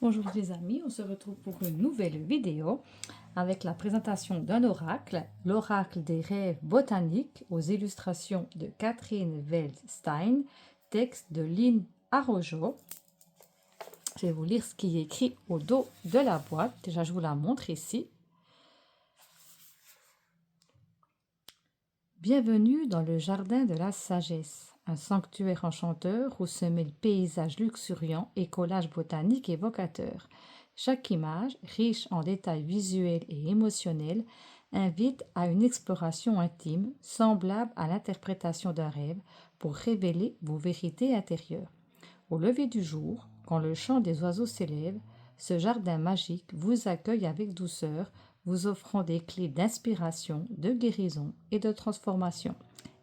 Bonjour les amis, on se retrouve pour une nouvelle vidéo avec la présentation d'un oracle, l'oracle des rêves botaniques aux illustrations de Catherine Veldstein, texte de Lynn Arrojo. Je vais vous lire ce qui est écrit au dos de la boîte. Déjà, je vous la montre ici. Bienvenue dans le jardin de la sagesse, un sanctuaire enchanteur où se mêlent paysages luxuriants et collages botaniques évocateurs. Chaque image, riche en détails visuels et émotionnels, invite à une exploration intime, semblable à l'interprétation d'un rêve, pour révéler vos vérités intérieures. Au lever du jour, quand le chant des oiseaux s'élève, ce jardin magique vous accueille avec douceur, vous offrant des clés d'inspiration, de guérison et de transformation.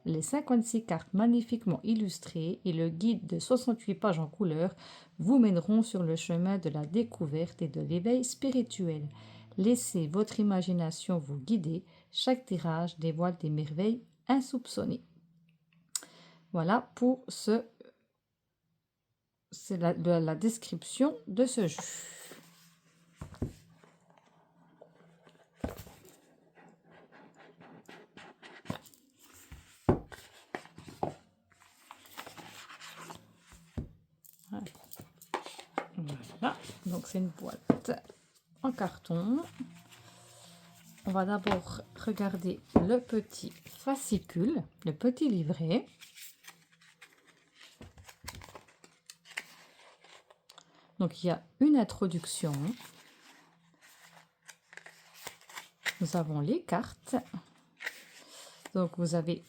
Les 56 cartes magnifiquement illustrées et le guide de 68 pages en couleur vous mèneront sur le chemin de la découverte et de l'éveil spirituel. Laissez votre imagination vous guider, chaque tirage dévoile des merveilles insoupçonnées. Voilà pour c'est la description de ce jeu. Voilà, donc c'est une boîte en carton. On va d'abord regarder le petit fascicule, le petit livret. Donc il y a une introduction. Nous avons les cartes. Donc vous avez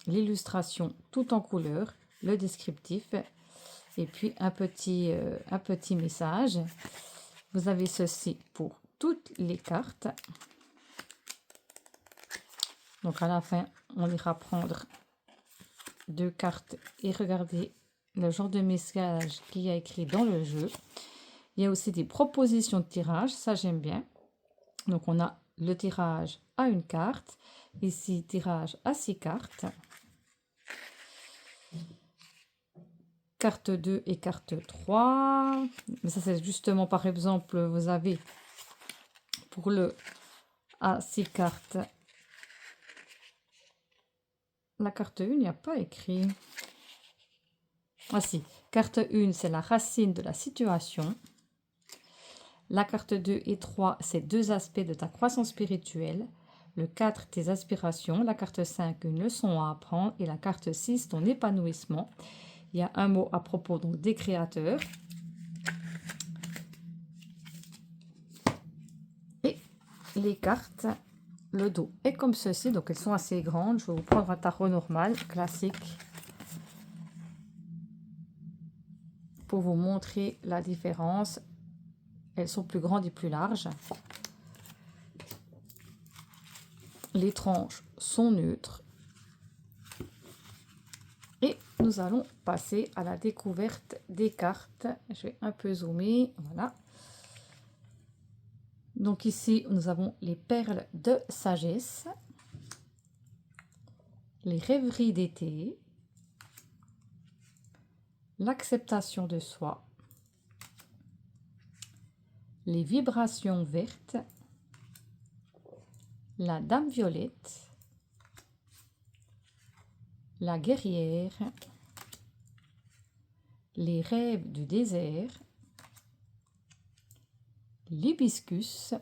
l'illustration tout en couleur, le descriptif et puis un petit message. Vous avez ceci pour toutes les cartes. Donc à la fin, on ira prendre deux cartes et regarder le genre de message qu'il y a écrit dans le jeu. Il y a aussi des propositions de tirage, ça j'aime bien. Donc on a le tirage à une carte, ici tirage à 6 cartes. Carte 2 et carte 3. Mais ça c'est justement par exemple, vous avez pour le à 6 cartes. La carte 1, il n'y a pas écrit. Ah si, carte 1, c'est la racine de la situation. La carte 2 et 3, c'est deux aspects de ta croissance spirituelle. Le 4, tes aspirations. La carte 5, une leçon à apprendre. Et la carte 6, ton épanouissement. Il y a un mot à propos donc, des créateurs. Et les cartes, le dos est comme ceci. Donc elles sont assez grandes. Je vais vous prendre un tarot normal, classique, pour vous montrer la différence. Elles sont plus grandes et plus larges. Les tranches sont neutres. Et nous allons passer à la découverte des cartes. Je vais un peu zoomer. Voilà. Donc ici, nous avons les perles de sagesse, les rêveries d'été, l'acceptation de soi, les vibrations vertes, la dame violette, la guerrière, les rêves du désert, l'hibiscus,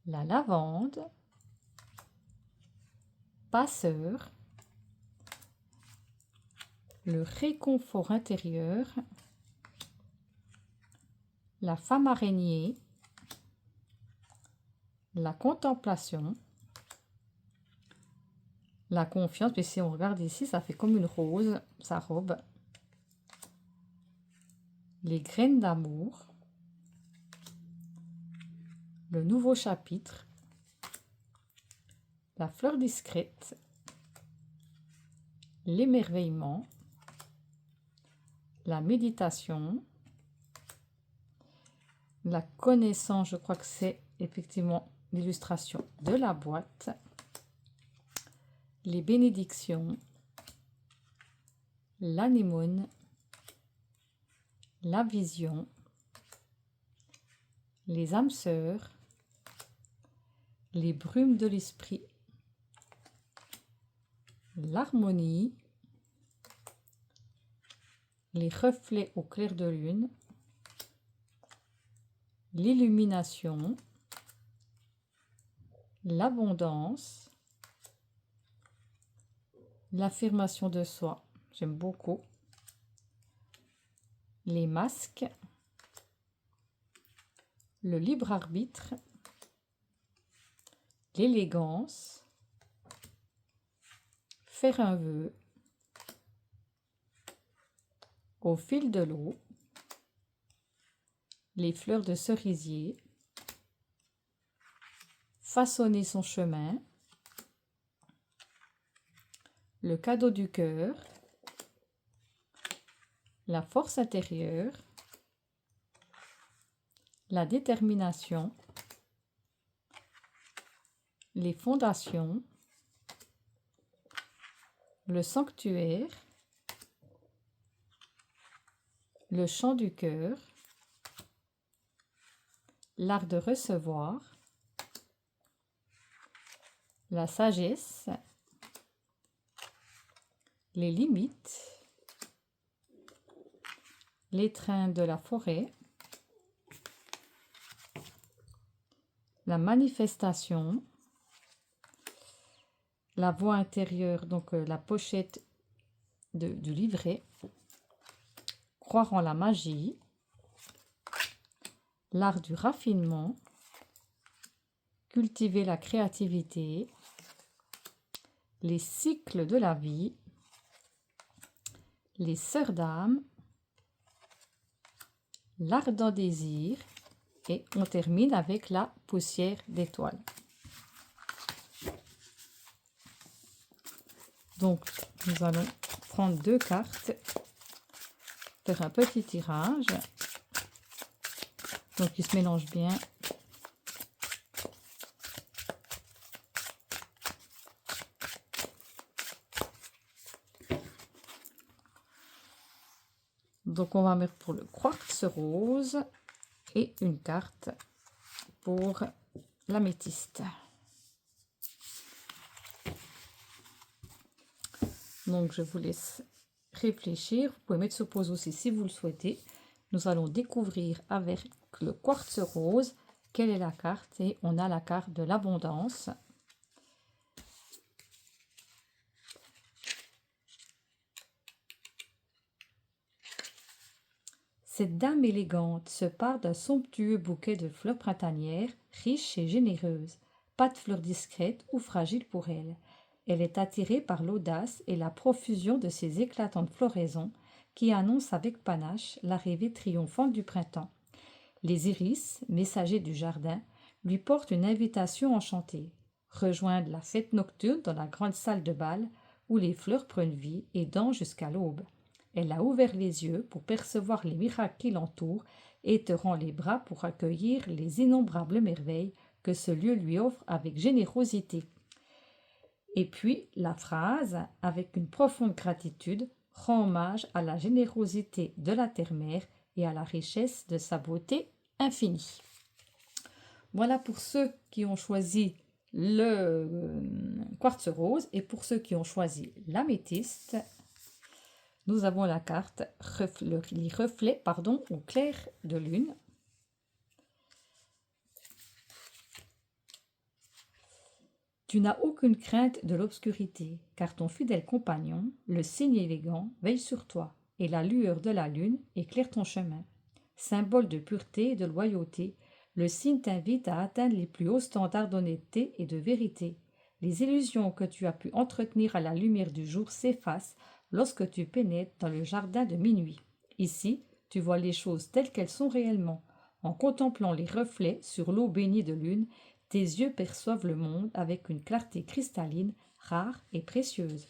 la lavande, passeur, le réconfort intérieur, la femme araignée, la contemplation, la confiance. Puis si on regarde ici, ça fait comme une rose, sa robe, les graines d'amour, le nouveau chapitre, la fleur discrète, l'émerveillement, la méditation, la connaissance, je crois que c'est effectivement l'illustration de la boîte, les bénédictions, l'anémone, la vision, les âmes sœurs, les brumes de l'esprit, l'harmonie, les reflets au clair de lune, l'illumination, l'abondance, l'affirmation de soi, j'aime beaucoup, les masques, le libre arbitre, l'élégance, faire un vœu, au fil de l'eau, les fleurs de cerisier, façonner son chemin, le cadeau du cœur, la force intérieure, la détermination, les fondations, le sanctuaire, le chant du cœur, l'art de recevoir, la sagesse, les limites, l'étreint de la forêt, la manifestation, la voix intérieure, donc la pochette du livret, croire en la magie, l'art du raffinement, cultiver la créativité, les cycles de la vie, les sœurs d'âme, l'ardent désir, et on termine avec la poussière d'étoiles. Donc, nous allons prendre 2 cartes, faire un petit tirage, donc il se mélange bien. Donc, on va mettre pour le quartz rose et une carte pour l'améthyste. Donc, je vous laisse réfléchir. Vous pouvez mettre sur pause aussi si vous le souhaitez. Nous allons découvrir avec le quartz rose quelle est la carte. Et on a la carte de l'abondance. Cette dame élégante se part d'un somptueux bouquet de fleurs printanières, riches et généreuses, pas de fleurs discrètes ou fragiles pour elle. Elle est attirée par l'audace et la profusion de ces éclatantes floraisons qui annoncent avec panache l'arrivée triomphante du printemps. Les iris, messagers du jardin, lui portent une invitation enchantée. Rejoindre la fête nocturne dans la grande salle de bal où les fleurs prennent vie et dansent jusqu'à l'aube. Elle a ouvert les yeux pour percevoir les miracles qui l'entourent et te rend les bras pour accueillir les innombrables merveilles que ce lieu lui offre avec générosité. Et puis, la phrase, avec une profonde gratitude, rend hommage à la générosité de la terre-mère et à la richesse de sa beauté infinie. Voilà pour ceux qui ont choisi le quartz rose et pour ceux qui ont choisi l'améthyste. Nous avons la carte les reflets au clair de lune. Tu n'as aucune crainte de l'obscurité, car ton fidèle compagnon, le cygne élégant, veille sur toi, et la lueur de la lune éclaire ton chemin. Symbole de pureté et de loyauté, le cygne t'invite à atteindre les plus hauts standards d'honnêteté et de vérité. Les illusions que tu as pu entretenir à la lumière du jour s'effacent lorsque tu pénètres dans le jardin de minuit. Ici, tu vois les choses telles qu'elles sont réellement. En contemplant les reflets sur l'eau bénie de lune, tes yeux perçoivent le monde avec une clarté cristalline, rare et précieuse.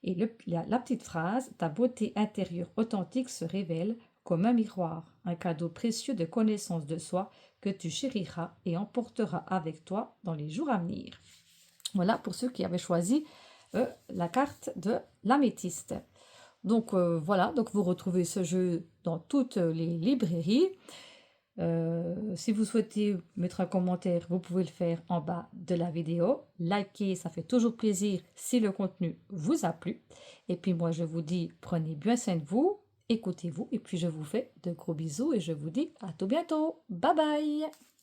Et la petite phrase, ta beauté intérieure authentique se révèle comme un miroir, un cadeau précieux de connaissance de soi que tu chériras et emporteras avec toi dans les jours à venir. Voilà pour ceux qui avaient choisi la carte de l'améthyste. Donc voilà, donc vous retrouvez ce jeu dans toutes les librairies. Si vous souhaitez mettre un commentaire, vous pouvez le faire en bas de la vidéo. Likez, ça fait toujours plaisir si le contenu vous a plu. Et puis moi, je vous dis, prenez bien soin de vous, écoutez-vous, et puis je vous fais de gros bisous et je vous dis à tout bientôt. Bye bye!